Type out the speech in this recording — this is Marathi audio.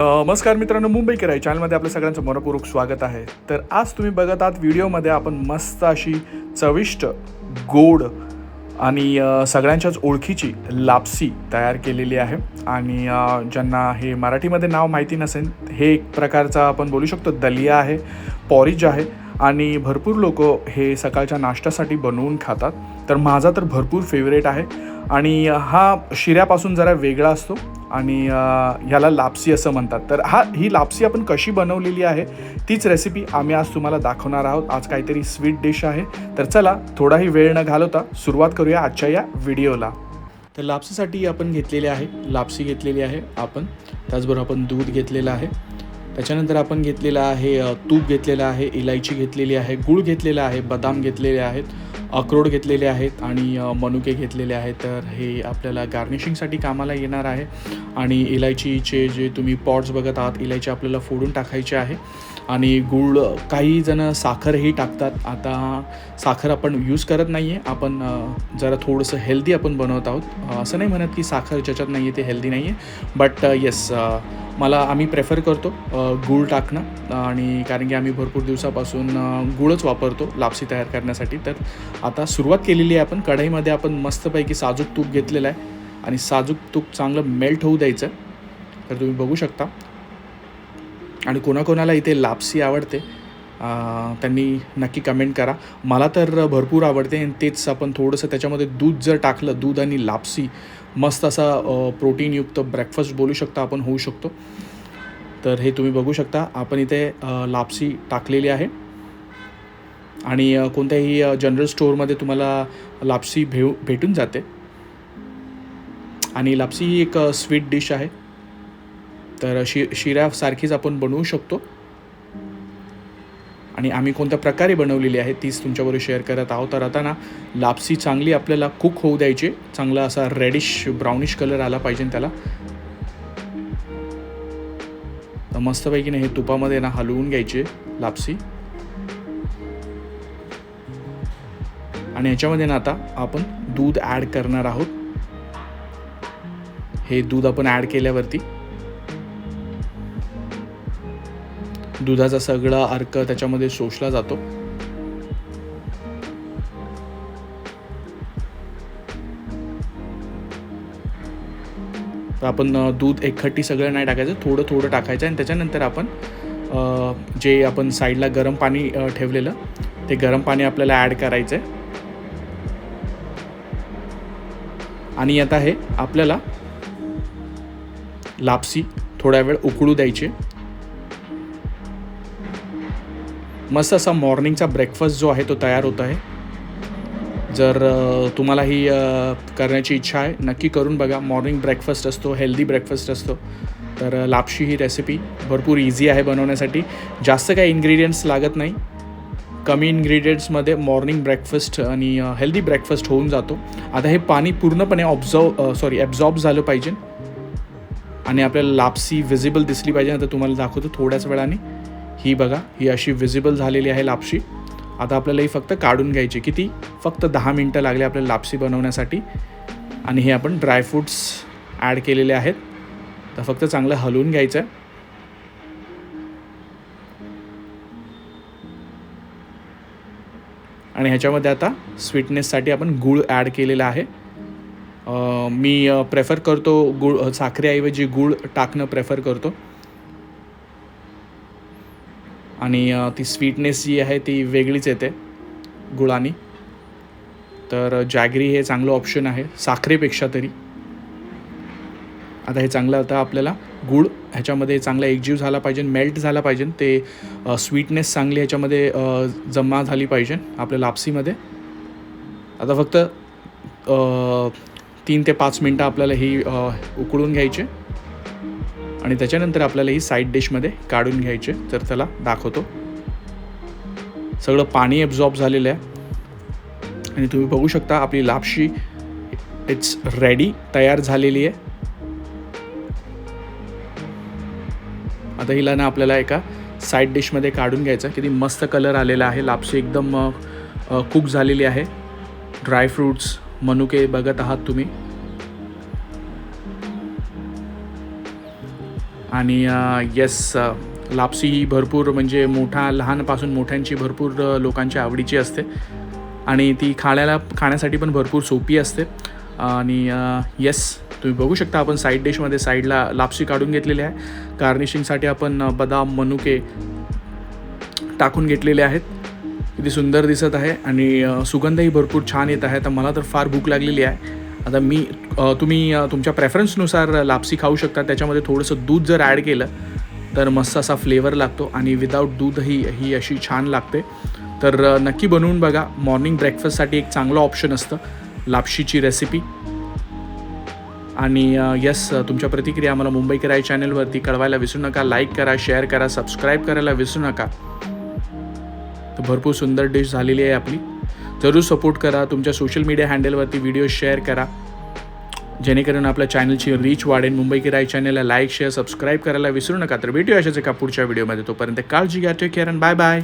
नमस्कार मित्रांनो, मुंबईकर आहे चॅनलमध्ये आपल्या सगळ्यांचं मनपूर्वक स्वागत आहे. तर आज तुम्ही बघत आहात व्हिडिओमध्ये आपण मस्त अशी चविष्ट, गोड आणि सगळ्यांच्याच ओळखीची लापसी तयार केलेली आहे. आणि ज्यांना हे मराठीमध्ये नाव माहिती नसेल, हे एक प्रकारचा आपण बोलू शकतो दलिया आहे, पॉरिज आहे आणि भरपूर लोक हे सकाळच्या नाश्त्यासाठी बनवून खातात. तर माझा तर भरपूर फेवरेट आहे आणि हा शिऱ्यापासून जरा वेगळा असतो आणि ह्याला लापसी असं म्हणतात. तर ही लापसी आपण कशी बनवलेली आहे तीच रेसिपी आम्ही आज तुम्हाला दाखवणार आहोत. आज काहीतरी स्वीट डिश आहे. तर चला थोडाही वेळ न घालवता सुरुवात करूया आजच्या या व्हिडिओला. तर लापसीसाठी आपण लापसी घेतलेली आहे आपण. त्याचबरोबर आपण दूध घेतलेलं आहे. त्याच्यानंतर आपण घेतलेलं आहे तूप घेतलेलं आहे, इलायची घेतलेली आहे, गूळ घेतलेला आहे, बदाम घेतलेले आहेत, अक्रोड घेतलेले आहेत आणि मनुके घेतलेले आहेत. तर हे आपल्याला गार्निशिंगसाठी कामाला येणार आहे. आणि इलायचीचे जे तुम्ही पॉट्स बघत आहात, इलायची आपल्याला फोडून टाकायची आहे. आणि गूळ, काही जण साखरही टाकतात. आता साखर आपण यूज करत नाही आहे, आपण जरा थोडंसं हेल्दी आपण बनवत आहोत. असं नाही म्हणत की साखर ज्याच्यात नाही आहे ते हेल्दी नाही आहे, बट येस, आम्ही प्रेफर करतो गूळ टाकणं. आणि कारण की आम्ही भरपूर दिवसापासून गूळच वापरतो लापसी तयार करण्यासाठी. तर आता सुरुवात केलेली आहे आपण. कढईमध्ये आपण मस्तपैकी साजूक तूप घेतलेलं आहे आणि साजूक तूप चांगलं मेल्ट होऊ द्यायचं. तर तुम्ही बघू शकता. आणि कोणाकोणाला इथे लापसी आवडते त्यांनी नक्की कमेंट करा. मला तर भरपूर आवडते. आणि तेच आपण थोडंसं त्याच्यामध्ये दूध जर टाकलं, दूध आणि लापसी, मस्त असा प्रोटीनयुक्त ब्रेकफास्ट बोलू शकता आपण, होऊ शकतो. तर हे तुम्ही बघू शकता. आपण इथे लापसी टाकलेली आहे. आणि कोणत्याही जनरल स्टोअरमध्ये तुम्हाला लापसी भेटून जाते. आणि लापसी ही एक स्वीट डिश आहे. तर शिऱ्यासारखीच आपण बनवू शकतो. आणि आम्ही कोणत्या प्रकारे बनवलेली आहे तीच तुमच्याबरोबर शेअर करत आहोत. तर आता ना, लापसी चांगली आपल्याला कुक होऊ द्यायची. चांगला असा रेडिश ब्राउनिश कलर आला पाहिजे त्याला. तर मस्तपैकी हे तुपामध्ये ना हलवून घ्यायची लापसी. आणि ह्याच्यामध्ये ना आता आपण दूध ॲड करणार आहोत. हे दूध आपण ॲड केल्यावरती दुधाचा सगळा अर्क त्याच्यामध्ये शोषला जातो. तर आपण दूध एकखट्टी सगळं नाही टाकायचं, थोडं थोडं टाकायचं. आणि त्याच्यानंतर आपण जे आपण साईडला गरम पाणी ठेवलेलं, ते गरम पाणी आपल्याला ॲड करायचं आहे. आणि आता हे आपल्याला लापसी थोड्या वेळ उकळू द्यायची. मस्त असा मॉर्निंगचा ब्रेकफास्ट जो आहे तो तयार होत आहे. जर तुम्हाला ही करण्याची इच्छा आहे, नक्की करून बघा. मॉर्निंग ब्रेकफास्ट असतो, हेल्दी ब्रेकफास्ट असतो. तर लापशी ही रेसिपी भरपूर इझी आहे बनवण्यासाठी. जास्त काही इन्ग्रेडियंट्स लागत नाही. कमी इन्ग्रेडियंट्समध्ये मॉर्निंग ब्रेकफास्ट आणि हेल्दी ब्रेकफास्ट होऊन जातो. आता हे पाणी पूर्णपणे ॲब्झॉर्ब झालं पाहिजे. आणि आपल्याला लापसी व्हिजिबल दिसली पाहिजे. आता तुम्हाला दाखवतो थोड्याच वेळाने. ही बघा, ही अशी व्हिजिबल झालेली आहे लापशी. आता आपल्याला ही फक्त काढून घ्यायची. किती? फक्त 10 मिनटं लागले आपल्याला लापसी बनवण्यासाठी. आणि हे आपण ड्रायफ्रूट्स ॲड केलेले आहेत. तर फक्त चांगलं हलवून घ्यायचं आहे. आणि ह्याच्यामध्ये आता स्वीटनेससाठी आपण गूळ ॲड केलेला आहे. मी प्रेफर करतो साखरेऐवजी गूळ टाकणं प्रेफर करतो. आणि ती स्वीटनेस जी आहे ती वेगळीच येते गुळाने. तर जॅगरी हे चांगलं ऑप्शन आहे साखरेपेक्षा तरी. आता हे चांगलं, आता आपल्याला गूळ ह्याच्यामध्ये चांगला एकजीव झाला पाहिजे, मेल्ट झाला पाहिजे. ते स्वीटनेस चांगली ह्याच्यामध्ये जमा झाली पाहिजे आपल्या लापसीमध्ये. आता फक्त 3 ते 5 मिनटं आपल्याला ही उकळून घ्यायची. आणि त्याच्यानंतर आपल्याला ही साईड डिशमध्ये काढून घ्यायचे. तर त्याला दाखवतो. सगळं पाणी ॲब्झॉर्ब झालेलं आहे. आणि तुम्ही बघू शकता आपली लापशी इट्स रेडी, तयार झालेली आहे. आता हिला ना आपल्याला एका साईड डिशमध्ये काढून घ्यायचं. किती मस्त कलर आलेला आहे. लापशी एकदम कुक झालेली आहे. ड्रायफ्रूट्स, मनुके बघत आहात तुम्ही. आणि येस, लापसी ही भरपूर म्हणजे लहानपासून मोठ्यांची भरपूर लोकांची आवडीची असते आणि ती खाण्यासाठी पण भरपूर सोपी असते. आणि येस, तुम्ही बघू शकता आपण साईड डिशमध्ये साईडला लापसी काढून घेतलेली आहे. गार्निशिंगसाठी आपण बदाम मनुके टाकून घेतलेले आहेत. किती सुंदर दिसत आहे आणि सुगंधही भरपूर छान येत आहे. तर मला तर फार भूक लागलेली आहे. आता तुम्ही तुमच्या प्रेफरन्सनुसार लापसी खाऊ शकता. त्याच्यामध्ये थोडंसं दूध जर ॲड केलं तर मस्त असा फ्लेवर लागतो आणि विदाऊट दूधही ही अशी छान लागते. तर नक्की बनवून बघा. मॉर्निंग ब्रेकफास्टसाठी एक चांगलं ऑप्शन असतं लापशीची रेसिपी. आणि येस, तुमच्या प्रतिक्रिया आम्हाला मुंबई किराय चॅनलवरती कळवायला विसरू नका. लाईक करा, शेअर करा, सबस्क्राईब करायला विसरू नका. तर भरपूर सुंदर डिश झालेली आहे आपली. जरूर सपोर्ट करा. तुमच्या सोशल मीडिया हँडलवरती व्हिडिओ शेअर करा जेणेकरून आपल्या चॅनलची रीच वाढेल. मुंबई किराय चॅनलला लाईक शेअर सबस्क्राईब करायला विसरू नका. तर भेटूया अशाच एका पुढच्या व्हिडिओमध्ये. तोपर्यंत काळजी घ्या. Take care and bye bye.